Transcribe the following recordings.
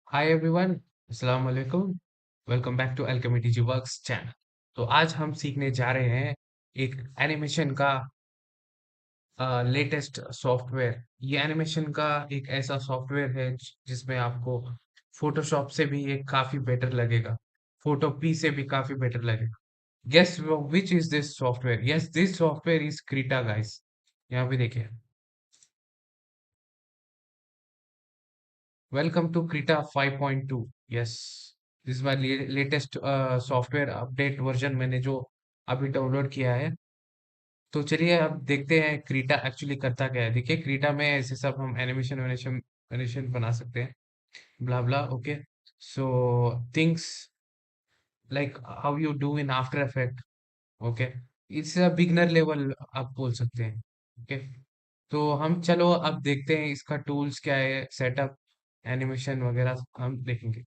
हाय everyone, अस्सलाम वालेकुम। Welcome back to Alchemity works channel. तो आज हम सीखने जा रहे हैं एक एनिमेशन का लेटेस्ट सॉफ्टवेयर। ये एनिमेशन का एक ऐसा सॉफ्टवेयर है जिसमें आपको फोटोशॉप से भी ये काफी बेटर लगेगा, फोटो पी से भी काफी बेटर लगेगा। Guess which is this software? Yes, this software is Krita guys. यहाँ पे देखिए, welcome to Krita 5.2। Yes, this my latest software update version मैंने जो अभी डाउनलोड किया है। तो चलिए अब देखते हैं क्रीटा एक्चुअली करता क्या है। देखिए, क्रीटा में ऐसे सब हम एनिमेशन एनिमेशन एनिमेशन बना सकते हैं, blah blah. Okay, so things like how you do in After Effect. Okay, it's a beginner level आप बोल सकते हैं। ओके, तो हम चलो अब देखते हैं इसका टूल्स क्या है, सेटअप, एनिमेशन वगैरह हम देखेंगे।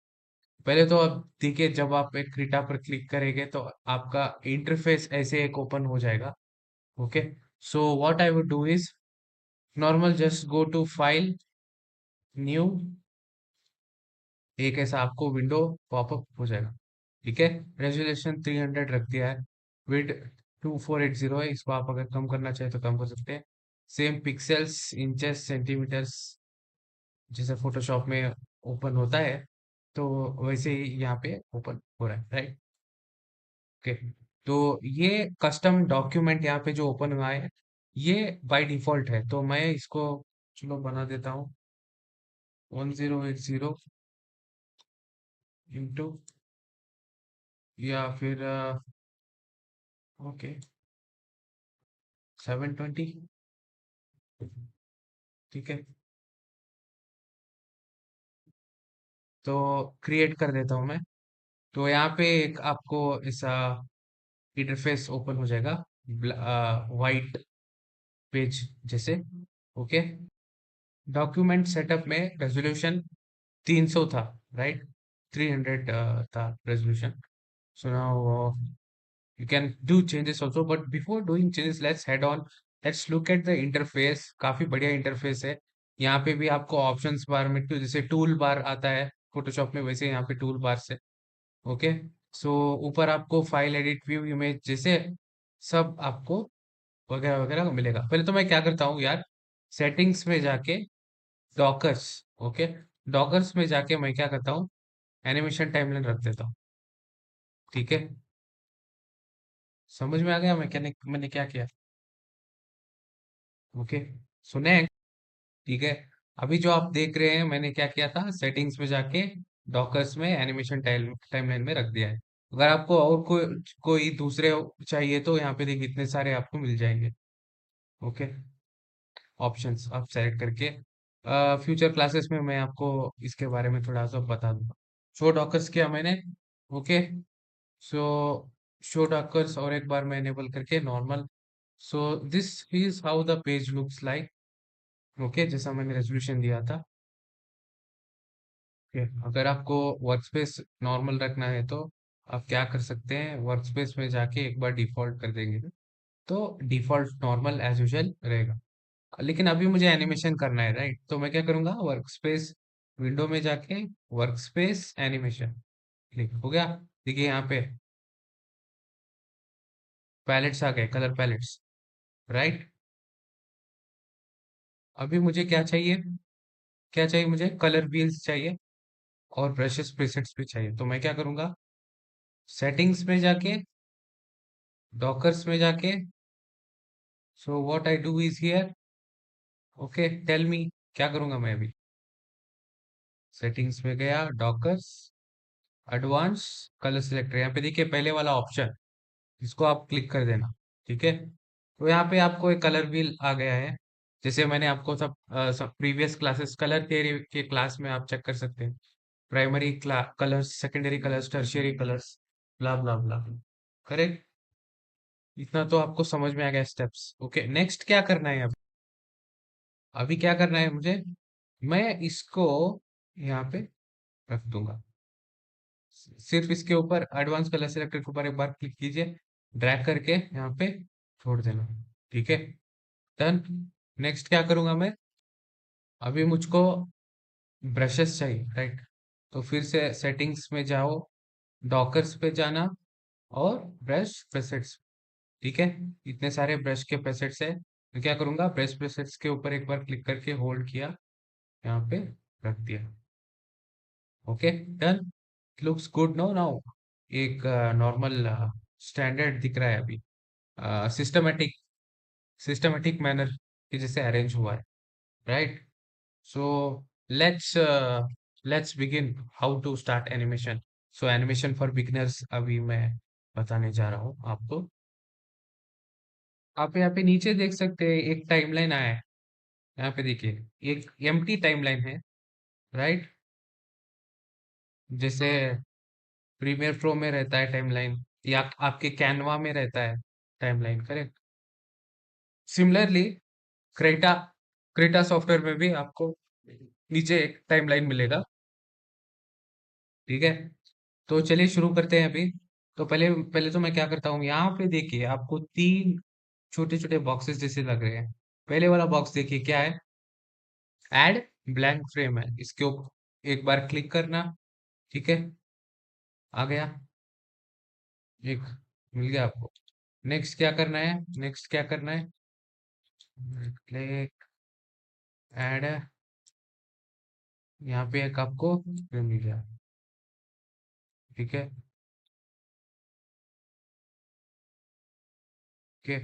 पहले तो अब देखिए, जब आप एक क्रीटा पर क्लिक करेंगे तो आपका इंटरफेस ऐसे एक ओपन हो जाएगा। Okay, so what I would do is normal just go to file, new, एक ऐसा आपको विंडो पॉपअप हो जाएगा। ठीक है, रेजोल्यूशन 300 रख दिया है, विड 2480 है। इसको आप अगर कम करना चाहे तो कम कर सकते हैं। सेम पिक्सेल्स, इंचेस, सेंटीमीटर्स जैसे फोटोशॉप में ओपन होता है, तो वैसे ही यहाँ पे ओपन हो रहा है, राइट। ओके, तो ये कस्टम डॉक्यूमेंट यहाँ पे जो ओपन हुआ है, ये बाय डिफॉल्ट है। तो मैं इसको चलो बना देता हूँ 1080 इंटू, या फिर ओके 720। ठीक है, तो क्रिएट कर देता हूँ मैं। तो यहाँ पे एक आपको ऐसा इंटरफेस ओपन हो जाएगा, वाइट पेज जैसे। ओके, डॉक्यूमेंट सेटअप में रेजोल्यूशन 300 था, राइट। 300 था resolution. So now you can do changes also, but before doing changes let's head on, let's look at the interface। काफी बढ़िया इंटरफेस है। यहाँ पे भी आपको ऑप्शंस बार में जैसे टूल बार आता है फोटोशॉप में, वैसे यहाँ पे टूल बार से। ओके, सो ऊपर आपको फाइल, एडिट, व्यू, इमेज जैसे सब आपको वगैरह वगैरह मिलेगा। पहले तो मैं क्या करता हूँ यार, सेटिंग्स में जाके डॉकर्स, ओके, डॉकर्स में जाके मैं क्या करता हूँ, एनिमेशन टाइमलाइन रख देता हूँ। ठीक है, समझ में आ गया मैंने क्या किया? ओके, सुने? ठीक है, अभी जो आप देख रहे हैं मैंने क्या किया था, सेटिंग्स में जाके डॉकर्स में एनिमेशन टाइमलाइन में रख दिया है। अगर आपको और कोई दूसरे चाहिए तो यहाँ पे देखिए इतने सारे आपको मिल जाएंगे। ओके, ऑप्शंस आप सेलेक्ट करके फ्यूचर क्लासेस में मैं आपको इसके बारे में थोड़ा सा बता दूंगा। शो डॉकर्स किया मैंने। ओके, सो शो डॉकर्स और एक बार मैं एनेबल करके normal. So this is how the page looks like. Okay, जैसा मैंने रेजोल्यूशन दिया था। अगर आपको वर्कस्पेस नॉर्मल रखना है तो आप क्या कर सकते हैं, वर्कस्पेस में जाके एक बार डिफॉल्ट कर देंगे तो डिफॉल्ट नॉर्मल एज यूजुअल रहेगा। लेकिन अभी मुझे एनिमेशन करना है, राइट, तो मैं क्या करूंगा, वर्कस्पेस विंडो में जाके वर्कस्पेस एनिमेशन क्लिक हो गया। देखिए यहाँ पे पैलेट्स आ गए, कलर पैलेट्स, राइट। अभी मुझे क्या चाहिए, क्या चाहिए मुझे, कलर व्हील्स चाहिए और ब्रशेस प्रीसेट्स भी चाहिए। तो मैं क्या करूंगा, सेटिंग्स में जाके डॉकर्स में जाके, so what I do is here. Okay, tell me क्या करूंगा मैं अभी। सेटिंग्स में गया, डॉकर्स, एडवांस, कलर सिलेक्टर, यहाँ पे देखिए पहले वाला ऑप्शन, इसको आप क्लिक कर देना। ठीक है, तो यहाँ पे आपको एक कलर व्हील आ गया है। जैसे मैंने आपको सब प्रीवियस क्लासेस कलर थियरी के क्लास में आप चेक कर सकते हैं, primary colours, secondary colours, tertiary colours, blah blah blah. Correct, इतना तो आपको समझ में आ गया स्टेप्स। ओके, नेक्स्ट क्या करना है? अभी क्या करना है मुझे, मैं इसको यहाँ पे रख दूंगा। सिर्फ इसके ऊपर एडवांस कलर सेलेक्टर के ऊपर एक बार क्लिक कीजिए, ड्रैग करके यहाँ पे छोड़ देना। ठीक है, डन। नेक्स्ट क्या करूंगा मैं, अभी मुझको ब्रशेस चाहिए, राइट। तो फिर से सेटिंग्स में जाओ, डॉकर्स पे जाना और ब्रश प्रेसेट्स। ठीक है, इतने सारे ब्रश के प्रेसेट्स है। मैं क्या करूंगा, ब्रश प्रेसेट्स के ऊपर एक बार क्लिक करके होल्ड किया, यहाँ पे रख दिया। Okay, done. Looks good no now. एक नॉर्मल स्टैंडर्ड दिख रहा है अभी, सिस्टमेटिक सिस्टमेटिक मैनर के जैसे अरेंज हुआ है, right? So let's let's begin how to start animation. So animation for beginners अभी मैं बताने जा रहा हूँ आपको। आप यहाँ पे नीचे देख सकते हैं एक टाइमलाइन आया है। यहाँ पे देखिए, एक एम्प्टी टाइमलाइन है, राइट? जैसे प्रीमियर प्रो में रहता है टाइमलाइन, या आपके कैनवा में रहता है timeline, correct? Similarly Creta Creta software में भी आपको नीचे एक टाइमलाइन मिलेगा। ठीक है, तो चलिए शुरू करते हैं अभी। तो पहले पहले तो मैं क्या करता हूँ, यहाँ पे देखिए आपको तीन छोटे छोटे बॉक्सेस जैसे लग रहे हैं। पहले वाला बॉक्स देखिए क्या है, ऐड ब्लैंक फ्रेम है, इसके ऊपर एक बार क्लिक करना। ठीक है, आ गया एक, मिल गया आपको। नेक्स्ट क्या करना है, नेक्स्ट क्या करना है, क्लिक, ऐड, यहाँ पे एक आपको फ्रेम मिल गया। ठीक है, okay.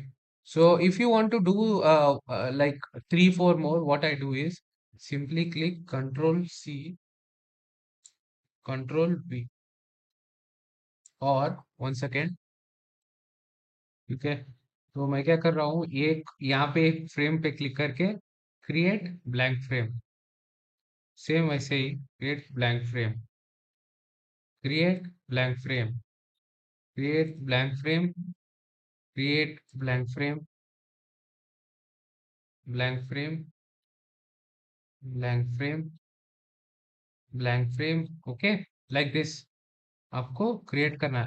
So if you want to do like 3 4 more, what I do is simply click Control C, Control V, और 1 सेकेंड। ठीक है, तो मैं क्या कर रहा हूँ, एक यहाँ पे एक फ्रेम पे क्लिक करके क्रिएट ब्लैंक फ्रेम, सेम वैसे ही create blank frame, create blank frame, create blank frame, create blank frame, blank frame, blank frame, blank frame. Okay, like this आपको क्रिएट करना।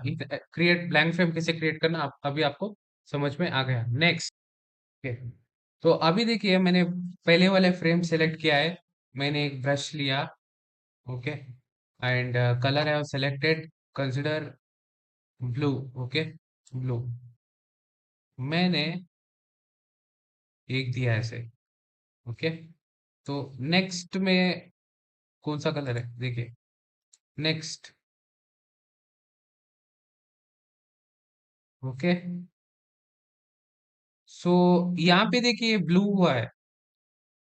क्रिएट ब्लैंक फ्रेम कैसे create करना, अभी आपको समझ में आ गया। नेक्स्ट, तो अभी देखिए मैंने पहले वाले फ्रेम सेलेक्ट किया है, मैंने एक ब्रश लिया। ओके, एंड कलर है selected, consider blue. Okay, blue मैंने एक दिया ऐसे। ओके, तो नेक्स्ट में कौन सा कलर है देखिए, नेक्स्ट। ओके, सो यहाँ पे देखिए ब्लू हुआ है।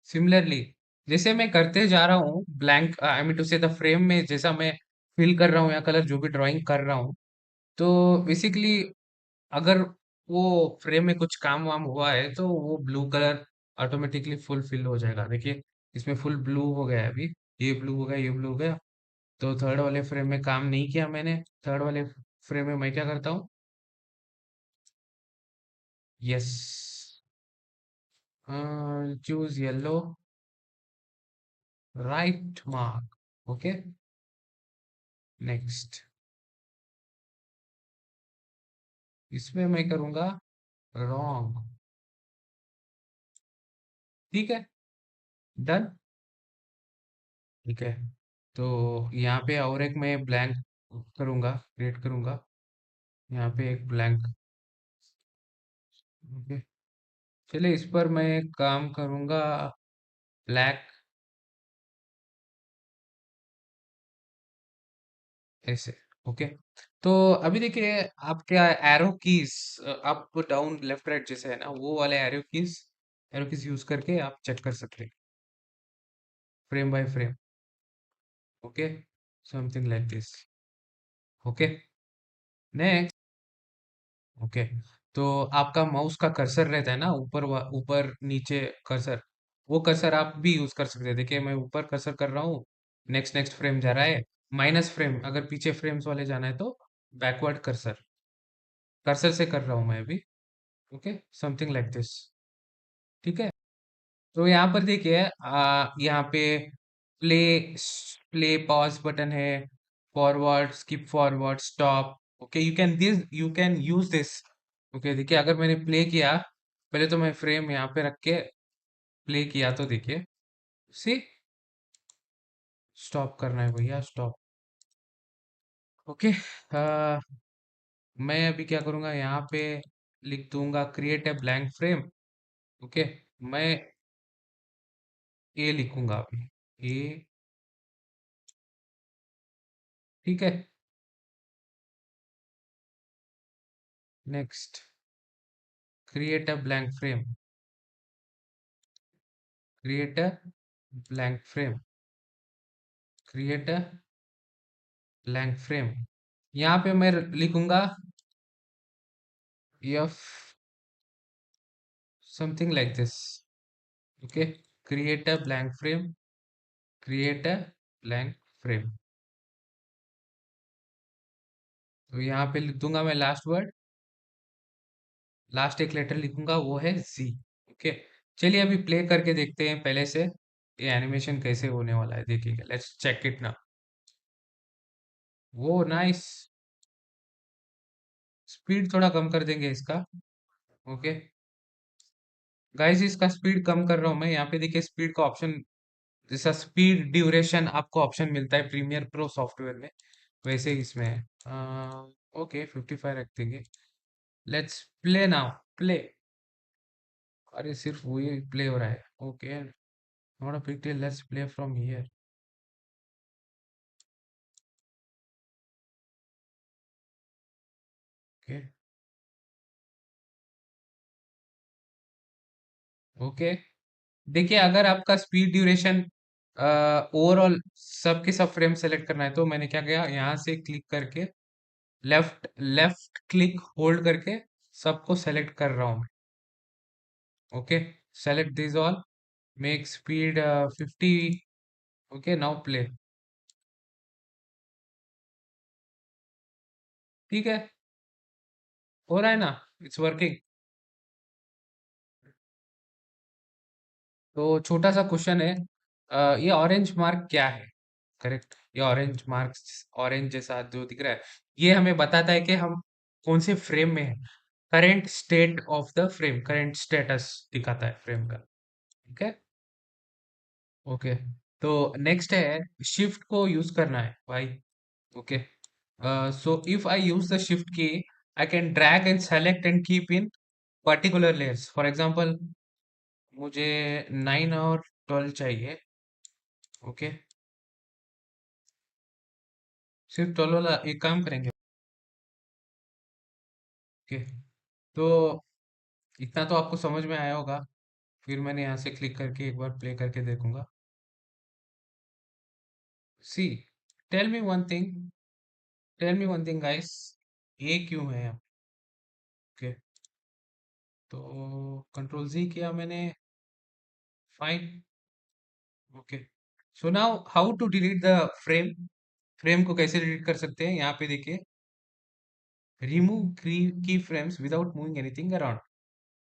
सिमिलरली जैसे मैं करते जा रहा हूँ ब्लैंक, आई मीन टू से द फ्रेम में जैसा मैं फिल कर रहा हूँ या कलर जो भी ड्राइंग कर रहा हूँ, तो बेसिकली अगर वो फ्रेम में कुछ काम वाम हुआ है तो वो blue colour automatically full fill हो जाएगा। देखिए इसमें फुल ब्लू हो गया है अभी, ये ब्लू हो गया, ये ब्लू हो गया। तो थर्ड वाले फ्रेम में काम नहीं किया मैंने, थर्ड वाले फ्रेम में मैं क्या करता हूँ, yes, choose yellow, right mark. Okay, next, इसमें मैं करूंगा रॉन्ग। ठीक है, डन। ठीक है, तो यहाँ पे और एक मैं ब्लैंक करूंगा, क्रिएट करूंगा, यहाँ पे एक ब्लैंक। ओके, चलिए इस पर मैं काम करूंगा, ब्लैक ऐसे। ओके, तो अभी देखिए आप क्या arrow keys, up down left right जैसे है ना, वो वाले एरो कीज यूज करके आप चेक कर सकते हैं frame by frame. Okay, something like this. Okay, next. Okay, तो आपका माउस का कर्सर रहता है ना, ऊपर नीचे कर्सर, वो कर्सर आप भी यूज कर सकते हैं। देखिए मैं ऊपर कर्सर कर रहा हूँ, नेक्स्ट नेक्स्ट फ्रेम जा रहा है, माइनस फ्रेम अगर पीछे फ्रेम्स वाले जाना है तो बैकवर्ड कर्सर, कर्सर से कर रहा हूँ मैं अभी। Okay, something like this. ठीक है, तो यहाँ पर देखिए यहाँ पे प्ले प्ले पॉज बटन है, forward, skip forward, stop. Okay, you can use this. Okay, देखिए अगर मैंने प्ले किया, पहले तो मैं फ्रेम यहाँ पे रख के प्ले किया तो देखिए, सी, स्टॉप करना है भैया, स्टॉप। ओके। आ, मैं अभी क्या करूँगा, यहाँ पे लिख दूंगा create a blank frame. Okay. मैं ए लिखूंगा अभी। ए। ठीक है। Next. Create a blank frame. Create a blank frame. Create a blank frame. यहाँ पे मैं लिखूंगा F something like this. Okay. Create a blank frame. Create a blank frame. तो यहाँ पे लिख दूंगा मैं लास्ट वर्ड। लास्ट एक लेटर लिखूंगा, वो है जी। ओके। चलिए अभी प्ले करके देखते हैं पहले से ये एनिमेशन कैसे होने वाला है, देखिएगा। लेट्स चेक इट ना। वो नाइस। स्पीड थोड़ा कम कर देंगे इसका। ओके। गाइस इसका स्पीड कम कर रहा हूँ मैं। यहाँ पे देखिए स्पीड का ऑप्शन, जैसा स्पीड ड्यूरेशन आपको ऑप्शन मिलता है प्रीमियर प्रो सॉफ्टवेयर में, वैसे ही इसमें है। ओके 55 रख देंगे। Let's play now. प्ले। अरे सिर्फ वही प्ले हो रहा है। Okay. Not a big deal, let's play from here. Okay. Okay. देखिए अगर आपका स्पीड ड्यूरेशन ओवरऑल सबके सब फ्रेम सेलेक्ट करना है, तो मैंने क्या किया, यहाँ से क्लिक करके लेफ्ट लेफ्ट क्लिक होल्ड करके सबको सेलेक्ट कर रहा हूँ मैं। Okay. Select this all. Make speed 50। Okay now play. ठीक है। हो रहा है ना। It's working. तो छोटा सा क्वेश्चन है, ये ऑरेंज मार्क क्या है? करेक्ट। ये ऑरेंज मार्क, ऑरेंज जैसा जो दिख रहा है, ये हमें बताता है कि हम कौन से फ्रेम में है। Current state of the frame, current status दिखाता है फ्रेम का। ठीक है। ओके। तो नेक्स्ट है, शिफ्ट को यूज करना है भाई। Okay. So if I use the shift key, I can drag and select and keep in particular layers. For example मुझे 9 और 12 चाहिए। ओके। सिर्फ 12 वाला एक काम करेंगे। ओके। तो इतना तो आपको समझ में आया होगा। फिर मैंने यहाँ से क्लिक करके एक बार प्ले करके देखूंगा। See. Tell me one thing. Tell me one thing guys. ये क्यों है यहाँ? ओके। तो कंट्रोल जी किया मैंने। Fine. Okay. So now how to delete the frame. Frame को कैसे डिलीट कर सकते हैं, यहाँ पे देखिए, रिमूव की frames without moving anything around.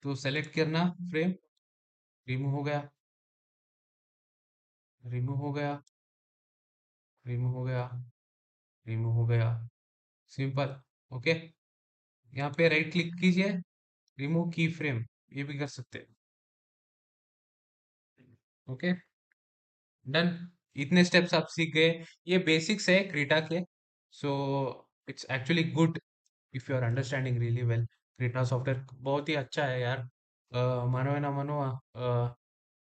तो सेलेक्ट करना फ्रेम। रिमूव हो गया। रिमूव हो गया। रिमूव हो गया। रिमूव हो गया। सिंपल। ओके। यहाँ पे राइट क्लिक कीजिए, रिमूव की फ्रेम, ये भी कर सकते हैं। ओके। डन। इतने स्टेप्स आप सीख गए। ये बेसिक्स है क्रीटा के। So it's actually good if you are understanding really well. Krita software बहुत ही अच्छा है यार। मानो या ना मानो,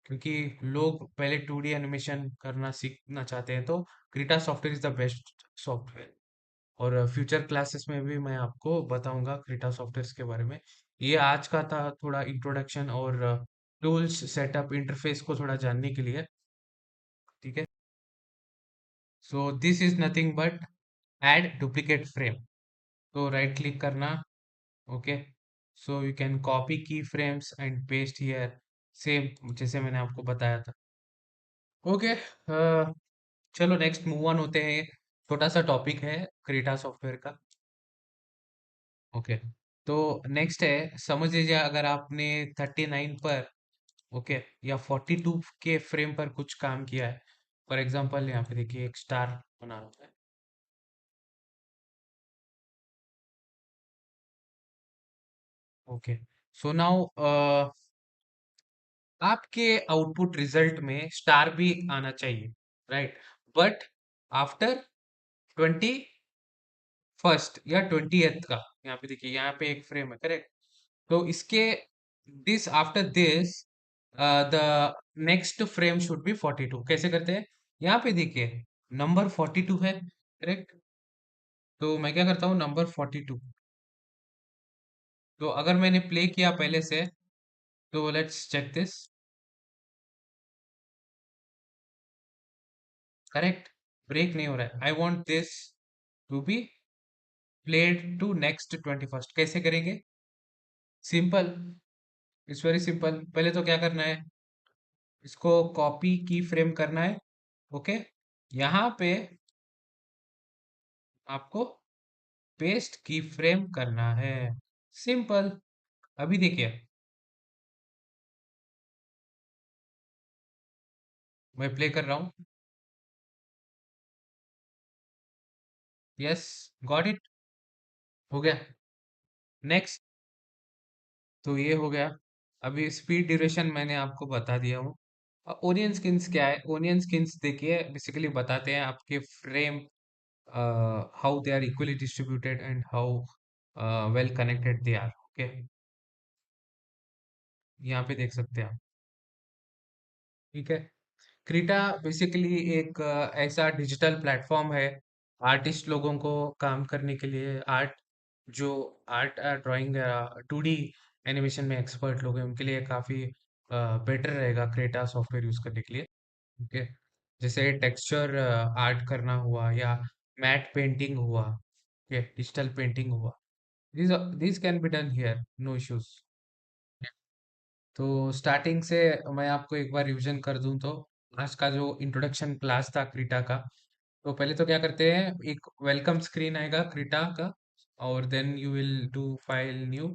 क्योंकि लोग पहले 2D एनिमेशन करना सीखना चाहते हैं, तो Creta software is the best software. और फ्यूचर क्लासेस में भी मैं आपको बताऊंगा क्रीटा सॉफ्टवेयर के बारे में। ये आज का था थोड़ा इंट्रोडक्शन और टूल्स सेटअप इंटरफेस को थोड़ा जानने के लिए। ठीक है। So this is nothing but add duplicate frame. तो राइट क्लिक करना। Okay. So you can copy key frames and paste here, same जैसे मैंने आपको बताया था। ओके। चलो नेक्स्ट मूव ऑन होते हैं। छोटा सा टॉपिक है क्रीटा सॉफ्टवेयर का। ओके। तो नेक्स्ट है, समझ लीजिए अगर आपने 39 पर, ओके, या 42 के फ्रेम पर कुछ काम किया है। फॉर एग्जांपल यहाँ पे देखिए एक स्टार बना रहा है। ओके। सो नाउ आपके आउटपुट रिजल्ट में स्टार भी आना चाहिए, राइट? बट आफ्टर 20 फर्स्ट या 20th का। यहाँ पे देखिए, यहाँ पे एक फ्रेम है, करेक्ट। तो इसके this after this the next frame should be 42। कैसे करते हैं? यहाँ पे देखिए नंबर 42 है, करेक्ट। तो मैं क्या करता हूँ, नंबर 42। तो अगर मैंने प्ले किया पहले से, तो let's check this, correct. Break नहीं हो रहा है। I want this to be played to next 21st। कैसे करेंगे? Simple, it's very simple. पहले तो क्या करना है, इसको कॉपी की फ्रेम करना है, ओके। यहाँ पे आपको पेस्ट की फ्रेम करना है, सिंपल। अभी देखिए, मैं प्ले कर रहा हूँ। यस, गॉट इट, हो गया। नेक्स्ट, तो ये हो गया। अभी स्पीड ड्यूरेशन मैंने आपको बता दिया हूँ। ओनियन स्किन्स क्या है? ओनियन स्किन्स देखिए, बेसिकली बताते हैं आपके frame how they are equally distributed and how well connected they are, okay. यहाँ पे देख सकते हैं आप, ठीक है। क्रीटा बेसिकली एक ऐसा डिजिटल प्लेटफॉर्म है आर्टिस्ट लोगों को काम करने के लिए। आर्ट, जो आर्ट ड्राइंग 2D एनिमेशन में एक्सपर्ट लोग हैं, उनके लिए काफ़ी बेटर रहेगा क्रेटा सॉफ्टवेयर यूज़ करने के लिए, ओके। जैसे टेक्सचर आर्ट करना हुआ, या मैट पेंटिंग हुआ, ये डिजिटल पेंटिंग हुआ, this can be done here, no issues. तो स्टार्टिंग से मैं आपको एक बार रिवीजन कर दूं, तो आज का जो इंट्रोडक्शन क्लास था क्रीटा का, तो पहले तो क्या करते हैं, एक वेलकम स्क्रीन आएगा क्रीटा का, और then you will do file new,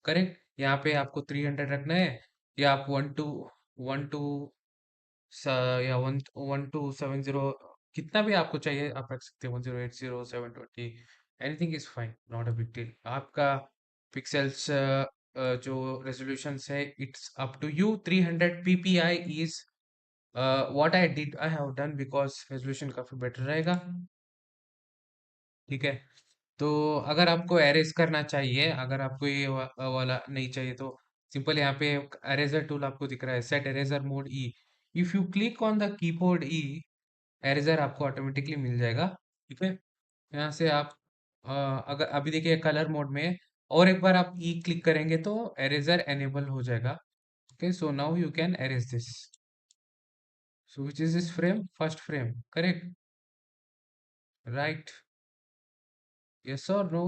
correct. यहाँ पे आपको 300 रखना है, या आप 1 टू या 1 1 2 7 0, कितना भी आपको चाहिए आप रख सकते हैं, 1080 720, anything is fine, not a big deal. आपका पिक्सेल्स जो रेजोल्यूशन है, it's up to you. 300 ppi is what I did, I have done, because resolution काफी बेटर रहेगा, ठीक है। तो अगर आपको एरेज करना चाहिए, अगर आपको ये वाला नहीं चाहिए, तो सिंपल यहाँ पे एरेजर टूल आपको दिख रहा है, set एरेजर mode E. If you click on the keyboard ई, एरेजर आपको ऑटोमेटिकली मिल जाएगा, ठीक है। यहाँ से आप अगर अभी देखिए कलर मोड में है, और एक बार आप ई क्लिक करेंगे तो एरेजर एनेबल हो जाएगा, okay. So now you can arrays this. So which is this frame? First frame, correct, right. Yes और नो?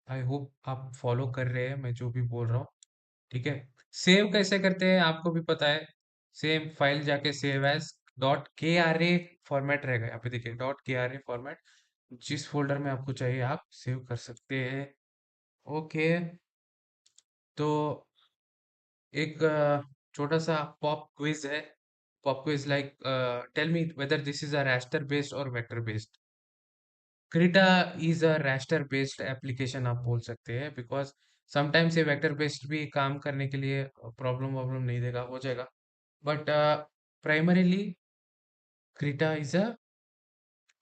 आई होप आप फॉलो कर रहे हैं मैं जो भी बोल रहा हूँ, ठीक है। सेव कैसे करते हैं आपको भी पता है। सेम फाइल जाके सेव एज .kra फॉर्मेट रहेगा, यहाँ पे देखिए .kra फॉर्मेट, जिस फोल्डर में आपको चाहिए आप सेव कर सकते हैं, ओके। तो एक छोटा सा पॉप क्विज है। Pop quiz like, tell me whether this is a raster based और vector based. Krita is a raster based application आप बोल सकते हैं, बिकॉज समटाइम्स ये वेक्टर बेस्ड भी काम करने के लिए प्रॉब्लम वॉब्लम नहीं देगा, हो जाएगा। But primarily Creta is a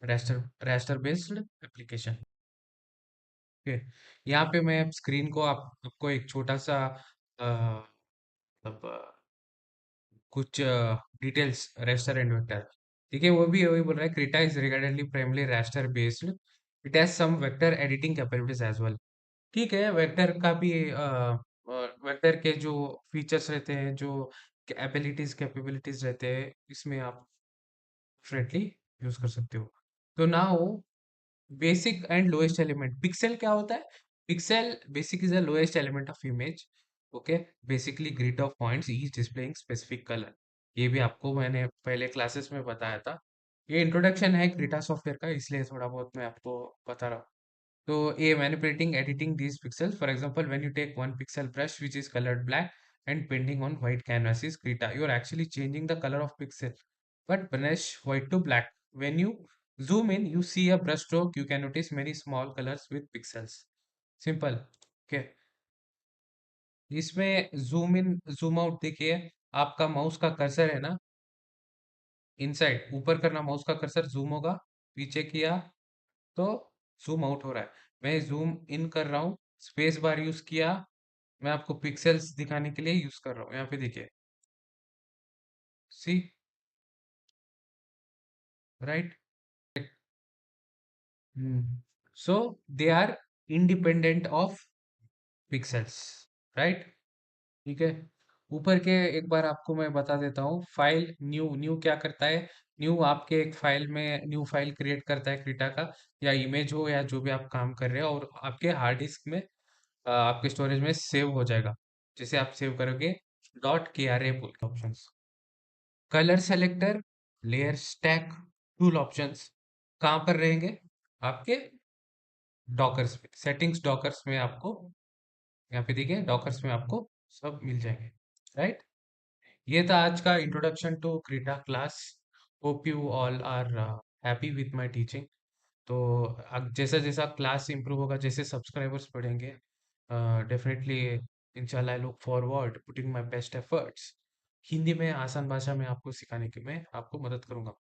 raster based application, okay. यहाँ पे मैं स्क्रीन को आपको एक छोटा सा मतलब कुछ डिटेल्स raster एंड वेक्टर, ठीक है। वो भी वही बोल रहा है, Krita is regardedly primarily raster based, it has some vector editing capabilities as well, ठीक है। वेक्टर का भी वेक्टर के जो फीचर्स रहते हैं, जो एबिलिटीज कैपेबिलिटीज रहते हैं, इसमें आप फ्रेंडली यूज कर सकते हो। तो now basic and lowest element pixel क्या होता है? Pixel basic is the lowest element of image, okay. Basically grid of points is displaying specific colour. ये भी आपको मैंने पहले क्लासेस में बताया था। ये इंट्रोडक्शन है ग्रिटा सॉफ्टवेयर का, इसलिए थोड़ा बहुत मैं आपको बता रहा हूँ। So a manipulating editing these pixels. For example, when you take one pixel brush which is colored black and painting on white canvas is Krita, you are actually changing the color of pixel. But brush white to black. When you zoom in, you see a brush stroke. You can notice many small colors with pixels. Simple. Okay. इसमें zoom in zoom out देखिए, आपका mouse का cursor है ना, inside ऊपर करना mouse का cursor, zoom होगा, पीछे किया तो जूम आउट हो रहा है। मैं जूम इन कर रहा हूँ, स्पेस बार यूज किया, मैं आपको पिक्सेल्स दिखाने के लिए यूज कर रहा हूँ, यहाँ पे देखिए, see, right. So they are independent of pixels, right. ठीक है। ऊपर के एक बार आपको मैं बता देता हूँ, फाइल न्यू, न्यू क्या करता है, न्यू आपके एक फाइल में न्यू फाइल क्रिएट करता है क्रीटा का, या इमेज हो या जो भी आप काम कर रहे हो, और आपके हार्ड डिस्क में आपके स्टोरेज में सेव हो जाएगा। जैसे आप सेव करोगे डॉट के आर ए बोल के options, colour selector, layer stack, tool options कहाँ पर रहेंगे, आपके डॉकर्स में, सेटिंग्स डॉकर्स में आपको, यहाँ पे देखिए डॉकर्स में आपको सब मिल जाएंगे, राइट। ये था आज का introduction to Krita class. Hope you all are happy with my teaching. तो जैसा जैसा क्लास इंप्रूव होगा, जैसे सब्सक्राइबर्स बढ़ेंगे, डेफिनेटली इंशाल्लाह I look forward putting my best efforts, Hindi में आसान भाषा में आपको सिखाने की मैं आपको मदद करूंगा।